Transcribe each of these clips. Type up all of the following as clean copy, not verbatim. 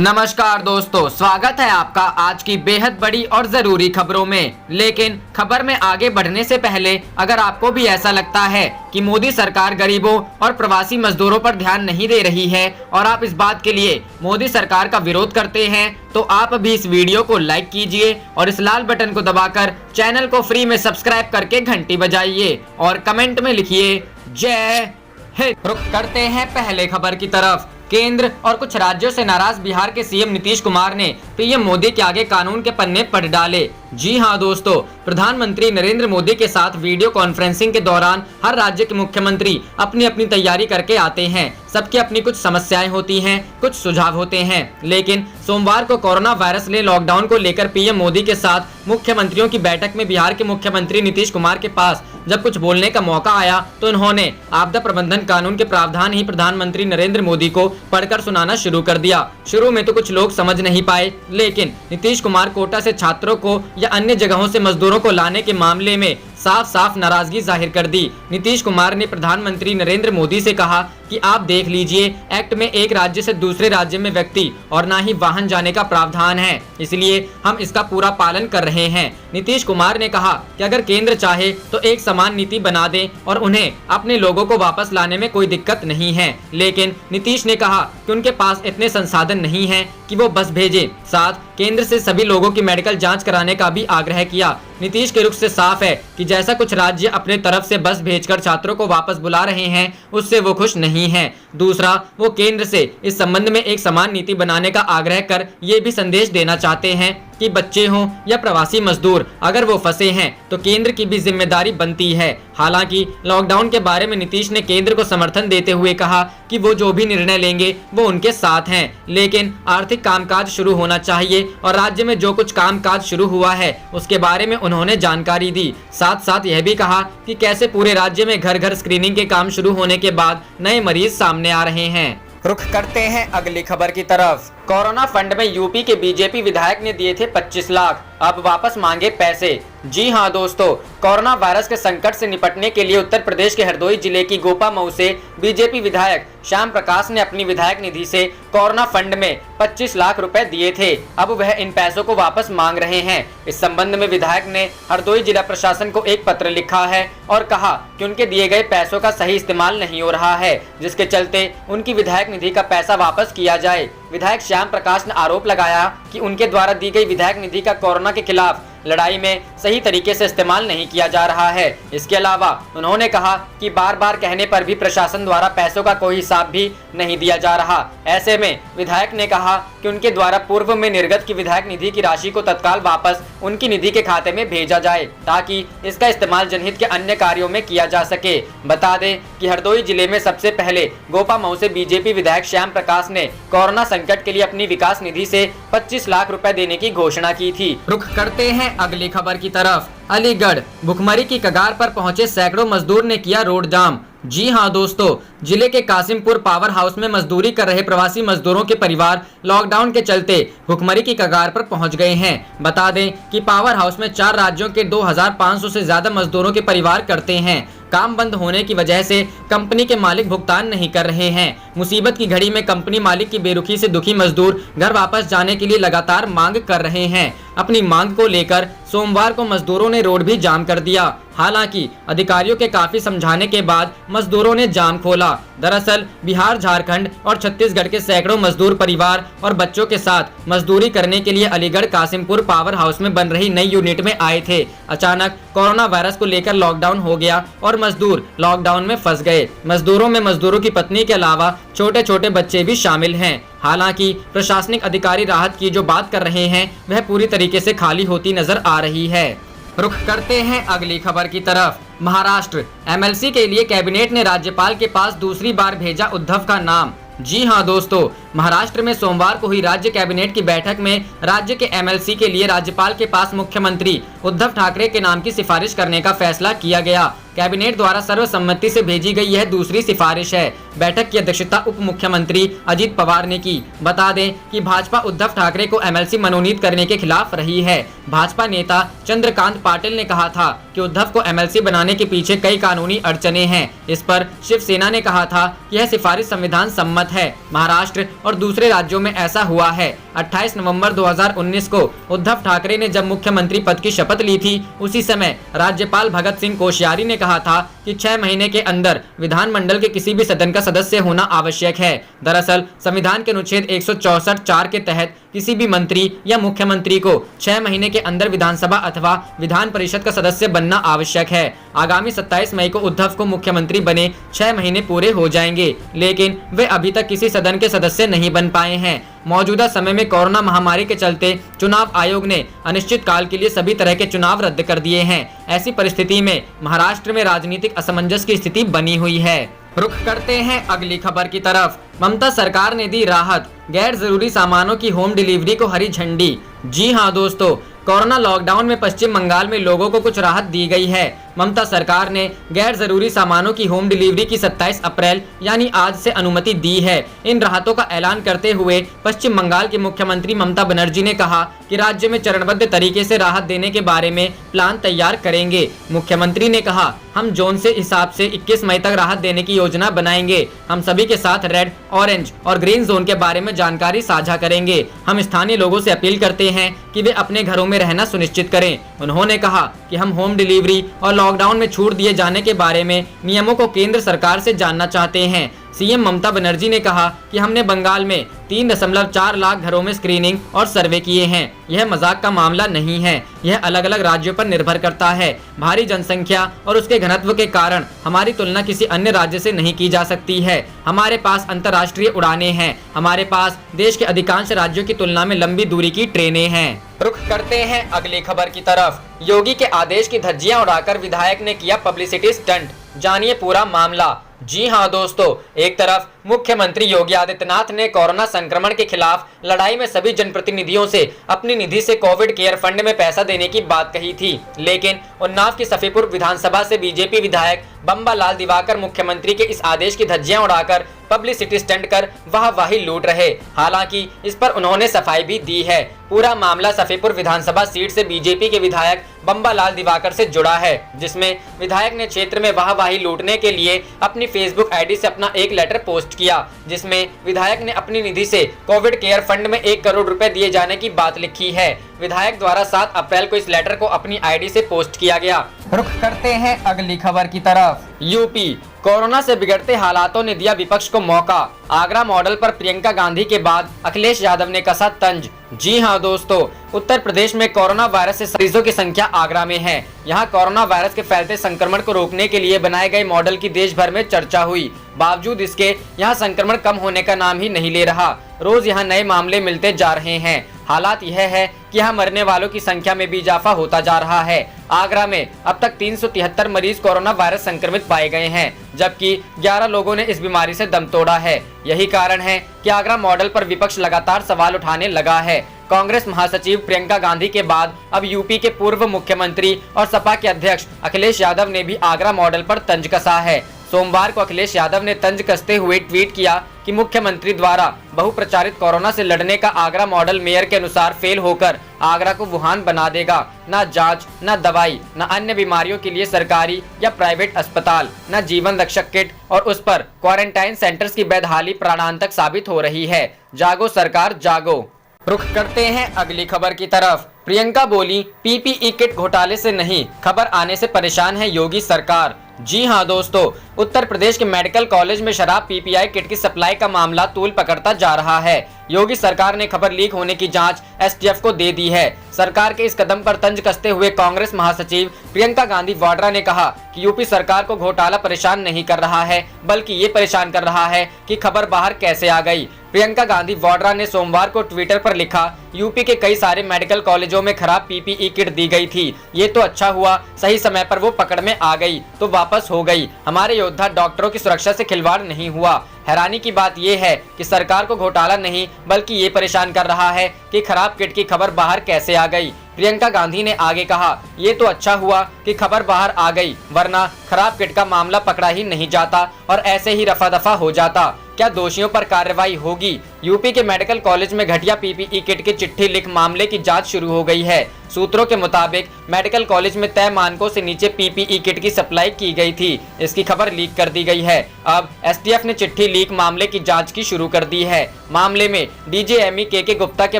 नमस्कार दोस्तों, स्वागत है आपका आज की बेहद बड़ी और जरूरी खबरों में। लेकिन खबर में आगे बढ़ने से पहले अगर आपको भी ऐसा लगता है कि मोदी सरकार गरीबों और प्रवासी मजदूरों पर ध्यान नहीं दे रही है और आप इस बात के लिए मोदी सरकार का विरोध करते हैं, तो आप भी इस वीडियो को लाइक कीजिए और इस लाल बटन को दबाकर चैनल को फ्री में सब्सक्राइब करके घंटी बजाइए और कमेंट में लिखिए जय हिंद। रुक करते हैं पहले खबर की तरफ। केंद्र और कुछ राज्यों से नाराज बिहार के सीएम नीतीश कुमार ने पीएम मोदी के आगे कानून के पन्ने पढ़ डाले। जी हां दोस्तों, प्रधानमंत्री नरेंद्र मोदी के साथ वीडियो कॉन्फ्रेंसिंग के दौरान हर राज्य के मुख्यमंत्री अपनी अपनी तैयारी करके आते हैं। सबकी अपनी कुछ समस्याएं होती हैं, कुछ सुझाव होते हैं। लेकिन सोमवार को कोरोना वायरस ले लॉकडाउन को लेकर पीएम मोदी के साथ मुख्यमंत्रियों की बैठक में बिहार के मुख्यमंत्री नीतीश कुमार के पास जब कुछ बोलने का मौका आया तो उन्होंने आपदा प्रबंधन कानून के प्रावधान ही प्रधानमंत्री नरेंद्र मोदी को पढ़कर सुनाना शुरू कर दिया। शुरू में तो कुछ लोग समझ नहीं पाए, लेकिन नीतीश कुमार कोटा से छात्रों को या अन्य जगहों से मजदूरों को लाने के मामले में साफ साफ नाराजगी जाहिर कर दी। नीतीश कुमार ने प्रधानमंत्री नरेंद्र मोदी से कहा कि आप देख लीजिए, एक्ट में एक राज्य से दूसरे राज्य में व्यक्ति और ना ही वाहन जाने का प्रावधान है, इसलिए हम इसका पूरा पालन कर रहे हैं। नीतीश कुमार ने कहा कि अगर केंद्र चाहे तो एक समान नीति बना दे और उन्हें अपने लोगों को वापस लाने में कोई दिक्कत नहीं है। लेकिन नीतीश ने कहा कि उनके पास इतने संसाधन नहीं है कि वो बस भेजे। साथ केंद्र से सभी लोगों की मेडिकल जांच कराने का भी आग्रह किया। नीतीश के रुख से साफ है कि जैसा कुछ राज्य अपने तरफ से बस भेजकर छात्रों को वापस बुला रहे हैं, उससे वो खुश नहीं हैं। दूसरा, वो केंद्र से इस संबंध में एक समान नीति बनाने का आग्रह कर ये भी संदेश देना चाहते हैं कि बच्चे हों या प्रवासी मजदूर, अगर वो फंसे हैं तो केंद्र की भी जिम्मेदारी बनती है। हालांकि लॉकडाउन के बारे में नीतीश ने केंद्र को समर्थन देते हुए कहा कि वो जो भी निर्णय लेंगे वो उनके साथ हैं, लेकिन आर्थिक कामकाज शुरू होना चाहिए और राज्य में जो कुछ कामकाज शुरू हुआ है उसके बारे में उन्होंने जानकारी दी। साथ साथ यह भी कहा कि कैसे पूरे राज्य में घर घर स्क्रीनिंग के काम शुरू होने के बाद नए मरीज सामने आ रहे हैं। रुख करते हैं अगली खबर की तरफ। कोरोना फंड में यूपी के बीजेपी विधायक ने दिए थे 25 लाख, अब वापस मांगे पैसे। जी हां दोस्तों, कोरोना वायरस के संकट से निपटने के लिए उत्तर प्रदेश के हरदोई जिले की गोपा मऊ से बीजेपी विधायक श्याम प्रकाश ने अपनी विधायक निधि से कोरोना फंड में 25 लाख रुपए दिए थे। अब वह इन पैसों को वापस मांग रहे हैं। इस संबंध में विधायक ने हरदोई जिला प्रशासन को एक पत्र लिखा है और कहा कि उनके दिए गए पैसों का सही इस्तेमाल नहीं हो रहा है, जिसके चलते उनकी विधायक निधि का पैसा वापस किया जाए। विधायक श्याम प्रकाश ने आरोप लगाया कि उनके द्वारा दी गई विधायक निधि का कोरोना के खिलाफ लड़ाई में सही तरीके से इस्तेमाल नहीं किया जा रहा है। इसके अलावा उन्होंने कहा कि बार बार कहने पर भी प्रशासन द्वारा पैसों का कोई हिसाब भी नहीं दिया जा रहा। ऐसे में विधायक ने कहा कि उनके द्वारा पूर्व में निर्गत की विधायक निधि की राशि को तत्काल वापस उनकी निधि के खाते में भेजा जाए, ताकि इसका इस्तेमाल जनहित के अन्य कार्यों में किया जा सके। बता दें कि हरदोई जिले में सबसे पहले गोपा मऊ से बीजेपी विधायक श्याम प्रकाश ने कोरोना संकट के लिए अपनी विकास निधि से 25 लाख रुपए देने की घोषणा की थी। रुख करते हैं अगली खबर की तरफ। अलीगढ़ भुखमरी की कगार पर पहुंचे सैकड़ों मजदूर ने किया रोड जाम। जी हां दोस्तों, जिले के कासिमपुर पावर हाउस में मजदूरी कर रहे प्रवासी मजदूरों के परिवार लॉकडाउन के चलते भुखमरी की कगार पर पहुंच गए हैं। बता दें कि पावर हाउस में 4 राज्यों के 2500 से ज्यादा मजदूरों के परिवार करते हैं। काम बंद होने की वजह से कंपनी के मालिक भुगतान नहीं कर रहे हैं। मुसीबत की घड़ी में कंपनी मालिक की बेरुखी से दुखी मजदूर घर वापस जाने के लिए लगातार मांग कर रहे हैं। अपनी मांग को लेकर सोमवार को मजदूरों ने रोड भी जाम कर दिया। हालांकि अधिकारियों के काफी समझाने के बाद मजदूरों ने जाम खोला। दरअसल बिहार, झारखंड और छत्तीसगढ़ के सैकड़ों मजदूर परिवार और बच्चों के साथ मजदूरी करने के लिए अलीगढ़ कासिमपुर पावर हाउस में बन रही नई यूनिट में आए थे। अचानक कोरोना वायरस को लेकर लॉकडाउन हो गया और मजदूर लॉकडाउन में फंस गए। मजदूरों में मजदूरों की पत्नी के अलावा छोटे छोटे बच्चे भी शामिल हैं। हालांकि प्रशासनिक अधिकारी राहत की जो बात कर रहे हैं वह पूरी तरीके से खाली होती नजर आ रही है। रुख करते हैं अगली खबर की तरफ। महाराष्ट्र एमएलसी के लिए कैबिनेट ने राज्यपाल के पास दूसरी बार भेजा उद्धव का नाम। जी हां दोस्तों, महाराष्ट्र में सोमवार को हुई राज्य कैबिनेट की बैठक में राज्य के एमएलसी के लिए राज्यपाल के पास मुख्यमंत्री उद्धव ठाकरे के नाम की सिफारिश करने का फैसला किया गया। कैबिनेट द्वारा सर्वसम्मति से भेजी गई यह दूसरी सिफारिश है। बैठक की अध्यक्षता उप मुख्यमंत्री अजित पवार ने की। बता दें कि भाजपा उद्धव ठाकरे को एमएलसी मनोनीत करने के खिलाफ रही है। भाजपा नेता चंद्रकांत पाटिल ने कहा था कि उद्धव को एमएलसी बनाने के पीछे कई कानूनी अड़चने हैं। इस पर शिवसेना ने कहा था कि यह सिफारिश संविधान सम्मत है। महाराष्ट्र और दूसरे राज्यों में ऐसा हुआ है। 28 नवंबर 2019 को उद्धव ठाकरे ने जब मुख्यमंत्री पद की शपथ ली थी, उसी समय राज्यपाल भगत सिंह कोश्यारी ने कहा था कि 6 महीने के अंदर विधानमंडल के किसी भी सदन का सदस्य होना आवश्यक है। दरअसल संविधान के अनुच्छेद 164(4) के तहत किसी भी मंत्री या मुख्यमंत्री को 6 महीने के अंदर विधानसभा अथवा विधान परिषद का सदस्य बनना आवश्यक है। आगामी 27 मई को उद्धव को मुख्यमंत्री बने 6 महीने पूरे हो जाएंगे, लेकिन वे अभी तक किसी सदन के सदस्य नहीं बन पाए हैं। मौजूदा समय में कोरोना महामारी के चलते चुनाव आयोग ने अनिश्चित काल के लिए सभी तरह के चुनाव रद्द कर दिए हैं। ऐसी परिस्थिति में महाराष्ट्र में राजनीतिक असमंजस की स्थिति बनी हुई है। रुख करते हैं अगली खबर की तरफ। ममता सरकार ने दी राहत, गैर जरूरी सामानों की होम डिलीवरी को हरी झंडी। जी हां दोस्तों, कोरोना लॉकडाउन में पश्चिम बंगाल में लोगों को कुछ राहत दी गई है। ममता सरकार ने गैर जरूरी सामानों की होम डिलीवरी की 27 अप्रैल यानी आज से अनुमति दी है। इन राहतों का ऐलान करते हुए पश्चिम बंगाल की मुख्यमंत्री ममता बनर्जी ने कहा कि राज्य में चरणबद्ध तरीके से राहत देने के बारे में प्लान तैयार करेंगे। मुख्यमंत्री ने कहा, हम जोन से हिसाब से 21 मई तक राहत देने की योजना बनाएंगे। हम सभी के साथ रेड, ऑरेंज और ग्रीन जोन के बारे में जानकारी साझा करेंगे। हम स्थानीय लोगों से अपील करते हैं कि वे अपने घरों में रहना सुनिश्चित करें। उन्होंने कहा कि हम होम डिलीवरी और लॉकडाउन में छूट दिए जाने के बारे में नियमों को केंद्र सरकार से जानना चाहते हैं। सीएम ममता बनर्जी ने कहा कि हमने बंगाल में 3.4 लाख घरों में स्क्रीनिंग और सर्वे किए हैं। यह मजाक का मामला नहीं है, यह अलग अलग राज्यों पर निर्भर करता है। भारी जनसंख्या और उसके घनत्व के कारण हमारी तुलना किसी अन्य राज्य से नहीं की जा सकती है। हमारे पास अंतर्राष्ट्रीय उड़ानें हैं, हमारे पास देश के अधिकांश राज्यों की तुलना में लंबी दूरी की ट्रेनें हैं। रुख करते हैं अगली खबर की तरफ। योगी के आदेश की धज्जियां उड़ाकर विधायक ने किया पब्लिसिटी स्टंट, जानिए पूरा मामला। जी हां दोस्तों, एक तरफ मुख्यमंत्री योगी आदित्यनाथ ने कोरोना संक्रमण के खिलाफ लड़ाई में सभी जनप्रतिनिधियों से अपनी निधि से कोविड केयर फंड में पैसा देने की बात कही थी, लेकिन उन्नाव की सफीपुर विधानसभा से बीजेपी विधायक बम्बालाल दिवाकर मुख्यमंत्री के इस आदेश की धज्जियां उड़ाकर पब्लिसिटी स्टंट कर वाहवाही लूट रहे। हालांकि इस पर उन्होंने सफाई भी दी है। पूरा मामला सफीपुर विधानसभा सीट से बीजेपी के विधायक बम्बालाल दिवाकर से जुड़ा है, जिसमें विधायक ने क्षेत्र में वाहवाही लूटने के लिए अपनी फेसबुक आईडी से अपना एक लेटर पोस्ट किया, जिसमें विधायक ने अपनी निधि से कोविड केयर फंड में 1 करोड़ रुपए दिए जाने की बात लिखी है। विधायक द्वारा 7 अप्रैल को इस लेटर को अपनी आईडी से पोस्ट किया गया। रुख करते हैं अगली खबर की तरफ। यूपी, कोरोना से बिगड़ते हालातों ने दिया विपक्ष को मौका। आगरा मॉडल पर प्रियंका गांधी के बाद अखिलेश यादव ने कसा तंज। जी हां दोस्तों, उत्तर प्रदेश में कोरोना वायरस से मरीजों की संख्या आगरा में है। यहां कोरोना वायरस के फैलते संक्रमण को रोकने के लिए बनाए गए मॉडल की देश भर में चर्चा हुई। बावजूद इसके यहां संक्रमण कम होने का नाम ही नहीं ले रहा। रोज यहां नए मामले मिलते जा रहे हैं। हालात यह है कि यहाँ मरने वालों की संख्या में भी इजाफा होता जा रहा है। आगरा में अब तक 373 मरीज कोरोना वायरस संक्रमित पाए गए हैं, जबकि 11 लोगों ने इस बीमारी से दम तोड़ा है। यही कारण है कि आगरा मॉडल पर विपक्ष लगातार सवाल उठाने लगा है। कांग्रेस महासचिव प्रियंका गांधी के बाद अब यूपी के पूर्व मुख्यमंत्री और सपा के अध्यक्ष अखिलेश यादव ने भी आगरा मॉडल पर तंज कसा है। सोमवार को अखिलेश यादव ने तंज कसते हुए ट्वीट किया कि मुख्यमंत्री द्वारा बहुप्रचारित कोरोना से लड़ने का आगरा मॉडल मेयर के अनुसार फेल होकर आगरा को वुहान बना देगा। न जांच, न दवाई, न अन्य बीमारियों के लिए सरकारी या प्राइवेट अस्पताल, न जीवन रक्षक किट और उस पर क्वारंटाइन सेंटर्स की बेदहाली प्राणांतक साबित हो रही है। जागो सरकार जागो। रुख करते हैं अगली खबर की तरफ। प्रियंका बोली, पीपीई किट घोटाले से नहीं, खबर आने से परेशान है योगी सरकार। जी हां दोस्तों, उत्तर प्रदेश के मेडिकल कॉलेज में शराब पीपीआई किट की सप्लाई का मामला तूल पकड़ता जा रहा है। योगी सरकार ने खबर लीक होने की जांच एसटीएफ को दे दी है। सरकार के इस कदम पर तंज कसते हुए कांग्रेस महासचिव प्रियंका गांधी वाड्रा ने कहा कि यूपी सरकार को घोटाला परेशान नहीं कर रहा है, बल्कि ये परेशान कर रहा है कि खबर बाहर कैसे आ गई। प्रियंका गांधी वाड्रा ने सोमवार को ट्विटर पर लिखा, यूपी के कई सारे मेडिकल कॉलेजों में खराब पीपीई किट दी गई थी। ये तो अच्छा हुआ, सही समय पर वो पकड़ में आ गई तो वापस हो गई। हमारे योद्धा डॉक्टरों की सुरक्षा से खिलवाड़ नहीं हुआ। हैरानी की बात यह है कि सरकार को घोटाला नहीं, बल्कि ये परेशान कर रहा है कि खराब किट की खबर बाहर कैसे आ गई। प्रियंका गांधी ने आगे कहा, ये तो अच्छा हुआ कि खबर बाहर आ गई, वरना खराब किट का मामला पकड़ा ही नहीं जाता और ऐसे ही रफा दफा हो जाता। क्या दोषियों पर कार्रवाई होगी? यूपी के मेडिकल कॉलेज में घटिया पीपीई किट की चिट्ठी लिख मामले की जांच शुरू हो गई है। सूत्रों के मुताबिक मेडिकल कॉलेज में तय मानकों से नीचे पीपीई किट की सप्लाई की गई थी। इसकी खबर लीक कर दी गई है। अब एसटीएफ ने चिट्ठी लीक मामले की जांच की शुरू कर दी है। मामले में डीजीएमई के गुप्ता के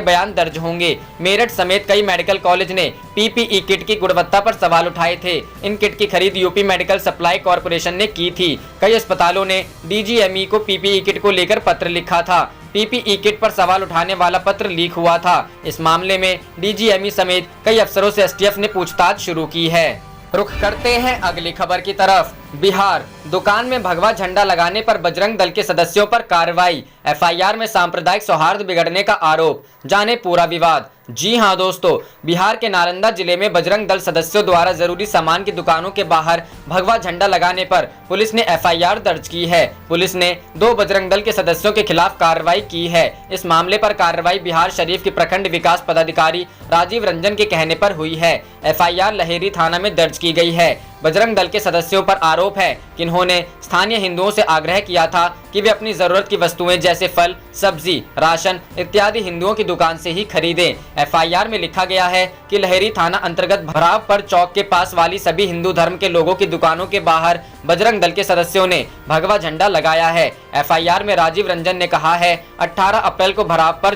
बयान दर्ज होंगे। मेरठ समेत कई मेडिकल कॉलेज ने पीपीई किट की गुणवत्ता पर सवाल उठाए थे। इन किट की खरीद यूपी मेडिकल सप्लाई कॉर्पोरेशन ने की थी। कई अस्पतालों ने डीजीएमई को पीपीई किट को लेकर पत्र लिखा था। पीपीई किट पर सवाल उठाने वाला पत्र लीक हुआ था। इस मामले में डीजीएमई समेत कई अफसरों से एसटीएफ ने पूछताछ शुरू की है। रुख करते हैं अगली खबर की तरफ। बिहार, दुकान में भगवा झंडा लगाने पर बजरंग दल के सदस्यों पर कार्रवाई। एफआईआर में सांप्रदायिक सौहार्द बिगड़ने का आरोप। जाने पूरा विवाद। जी हां दोस्तों, बिहार के नालंदा जिले में बजरंग दल सदस्यों द्वारा जरूरी सामान की दुकानों के बाहर भगवा झंडा लगाने पर पुलिस ने एफआईआर दर्ज की है। पुलिस ने 2 बजरंग दल के सदस्यों के खिलाफ कार्रवाई की है। इस मामले पर कार्रवाई बिहार शरीफ के प्रखंड विकास पदाधिकारी राजीव रंजन के कहने पर हुई है। एफआईआर लहेरी थाना में दर्ज की गई है। बजरंग दल के सदस्यों पर आरोप है कि इन्होंने स्थानीय हिंदुओं से आग्रह किया था कि वे अपनी जरूरत की वस्तुएं जैसे फल, सब्जी, राशन इत्यादि हिंदुओं की दुकान से ही खरीदें। एफआईआर में लिखा गया है कि लहेरी थाना अंतर्गत भरावपर चौक के पास वाली सभी हिंदू धर्म के लोगों की दुकानों के बाहर बजरंग दल के सदस्यों ने भगवा झंडा लगाया है। एफआईआर में राजीव रंजन ने कहा है, 18 अप्रैल को भरावपर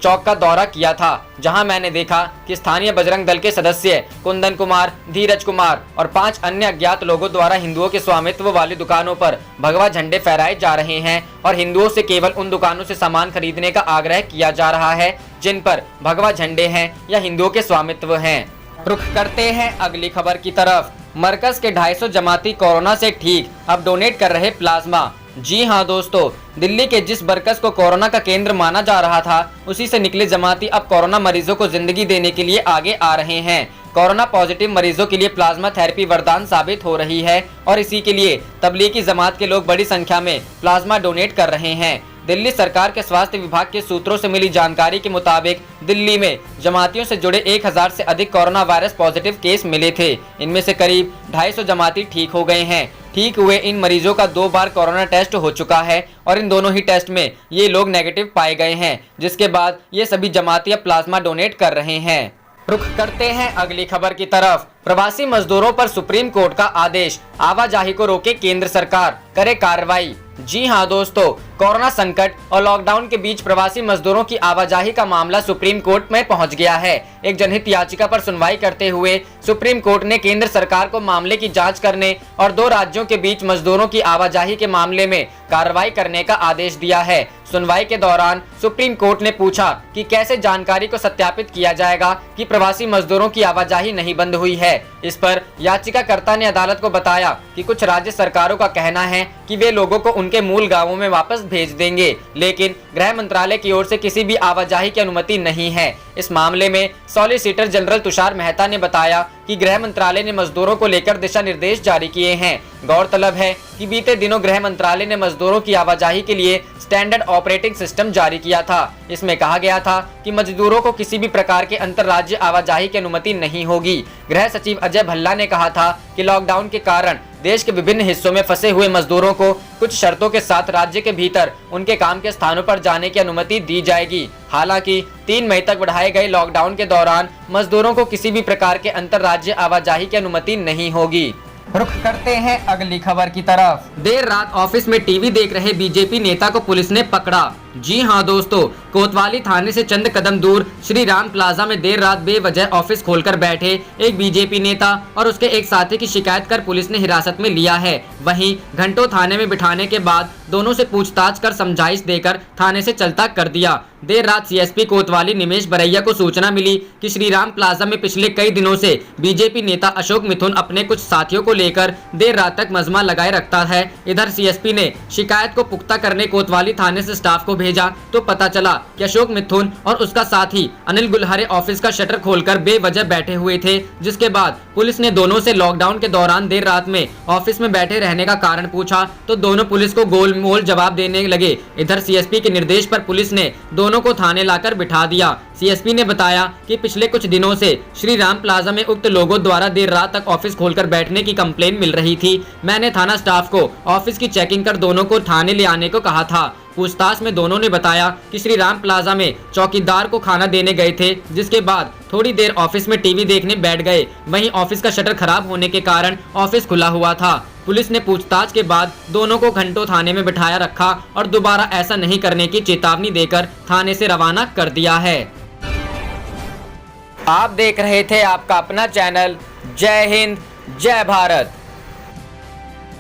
चौक का दौरा किया था, जहां मैंने देखा कि स्थानीय बजरंग दल के सदस्य कुंदन कुमार, धीरज कुमार और 5 अन्य अज्ञात लोगों द्वारा हिंदुओं के स्वामित्व वाली दुकानों पर भगवा झंडे फहराए जा रहे हैं और हिंदुओं से केवल उन दुकानों से सामान खरीदने का आग्रह किया जा रहा है जिन पर भगवा झंडे हैं या हिंदुओं के स्वामित्व हैं। रुख करते हैं अगली खबर की तरफ। मरकज के 250 जमाती कोरोना से ठीक, अब डोनेट कर रहे प्लाज्मा। जी हां दोस्तों, दिल्ली के जिस मरकज को कोरोना का केंद्र माना जा रहा था, उसी से निकले जमाती अब कोरोना मरीजों को जिंदगी देने के लिए आगे आ रहे हैं। कोरोना पॉजिटिव मरीजों के लिए प्लाज्मा थेरेपी वरदान साबित हो रही है और इसी के लिए तबलीगी जमात के लोग बड़ी संख्या में प्लाज्मा डोनेट कर रहे हैं। दिल्ली सरकार के स्वास्थ्य विभाग के सूत्रों से मिली जानकारी के मुताबिक दिल्ली में जमातियों से जुड़े 1000 से अधिक कोरोना वायरस पॉजिटिव केस मिले थे। इनमें से करीब 250 जमाती ठीक हो गए हैं। ठीक हुए इन मरीजों का 2 बार कोरोना टेस्ट हो चुका है और इन दोनों ही टेस्ट में ये लोग नेगेटिव पाए गए हैं, जिसके बाद ये सभी जमाती अब प्लाज्मा डोनेट कर रहे हैं। रुख करते हैं अगली खबर की तरफ। प्रवासी मजदूरों पर सुप्रीम कोर्ट का आदेश, आवाजाही को रोके केंद्र सरकार, करे कार्रवाई। जी हां दोस्तों, कोरोना संकट और लॉकडाउन के बीच प्रवासी मजदूरों की आवाजाही का मामला सुप्रीम कोर्ट में पहुंच गया है। एक जनहित याचिका पर सुनवाई करते हुए सुप्रीम कोर्ट ने केंद्र सरकार को मामले की जांच करने और 2 राज्यों के बीच मजदूरों की आवाजाही के मामले में कार्रवाई करने का आदेश दिया है। सुनवाई के दौरान सुप्रीम कोर्ट ने पूछा कि कैसे जानकारी को सत्यापित किया जाएगा कि प्रवासी मजदूरों की आवाजाही नहीं बंद हुई है। इस पर याचिकाकर्ता ने अदालत को बताया कि कुछ राज्य सरकारों का कहना है कि वे लोगों को उनके मूल गांवों में वापस भेज देंगे, लेकिन गृह मंत्रालय की ओर से किसी भी आवाजाही की अनुमति नहीं है। इस मामले में सॉलिसिटर जनरल तुषार मेहता ने बताया कि गृह मंत्रालय ने मजदूरों को लेकर दिशा निर्देश जारी किए हैं। गौरतलब है कि बीते दिनों गृह मंत्रालय ने मजदूरों की आवाजाही के लिए स्टैंडर्ड ऑपरेटिंग सिस्टम जारी किया था। इसमें कहा गया था कि मजदूरों को किसी भी प्रकार के अंतर्राज्यीय आवाजाही की अनुमति नहीं होगी। गृह सचिव अजय भल्ला ने कहा था कि लॉकडाउन के कारण देश के विभिन्न हिस्सों में फंसे हुए मजदूरों को कुछ शर्तों के साथ राज्य के भीतर उनके काम के स्थानों पर जाने की अनुमति दी जाएगी। हालांकि 3 मई तक बढ़ाए गए लॉकडाउन के दौरान मजदूरों को किसी भी प्रकार के अंतर्राज्यीय आवाजाही की अनुमति नहीं होगी। रुख करते हैं अगली खबर की तरफ। देर रात ऑफिस में टीवी देख रहे बीजेपी नेता को पुलिस ने पकड़ा। जी हां दोस्तों, कोतवाली थाने से चंद कदम दूर श्री राम प्लाजा में देर रात बेवजह ऑफिस खोलकर बैठे एक बीजेपी नेता और उसके एक साथी की शिकायत कर पुलिस ने हिरासत में लिया है। वहीं घंटों थाने में बिठाने के बाद दोनों से पूछताछ कर समझाइश देकर थाने से चलता कर दिया। देर रात सीएसपी कोतवाली निमेश बरैया को सूचना मिली कि श्री राम प्लाजा में पिछले कई दिनों से बीजेपी नेता अशोक मिथुन अपने कुछ साथियों को लेकर देर रात तक मजमा लगाए रखता है। इधर सीएसपी ने शिकायत को पुख्ता करने कोतवाली थाने से स्टाफ को भेजा तो पता चला कि अशोक मिथुन और उसका साथी अनिल गुल्हारे ऑफिस का शटर खोलकर बेवजह बैठे हुए थे। जिसके बाद पुलिस ने दोनों से लॉकडाउन के दौरान देर रात में ऑफिस में बैठे रहने का कारण पूछा तो दोनों पुलिस को गोलमोल जवाब देने लगे। इधर सीएसपी के निर्देश पर पुलिस ने दोनों को थाने लाकर बिठा दिया। सीएसपी ने बताया कि पिछले कुछ दिनों से श्री राम प्लाजा में उक्त लोगों द्वारा देर रात तक ऑफिस खोलकर बैठने की कंप्लेन मिल रही थी। मैंने थाना स्टाफ को ऑफिस की चेकिंग कर दोनों को थाने ले आने को कहा था। पूछताछ में दोनों ने बताया कि श्री राम प्लाजा में चौकीदार को खाना देने गए थे, जिसके बाद थोड़ी देर ऑफिस में टीवी देखने बैठ गए। वहीं ऑफिस का शटर खराब होने के कारण ऑफिस खुला हुआ था। पुलिस ने पूछताछ के बाद दोनों को घंटों थाने में बिठाया रखा और दोबारा ऐसा नहीं करने की चेतावनी देकर थाने से रवाना कर दिया है। आप देख रहे थे आपका अपना चैनल जय हिंद जय भारत।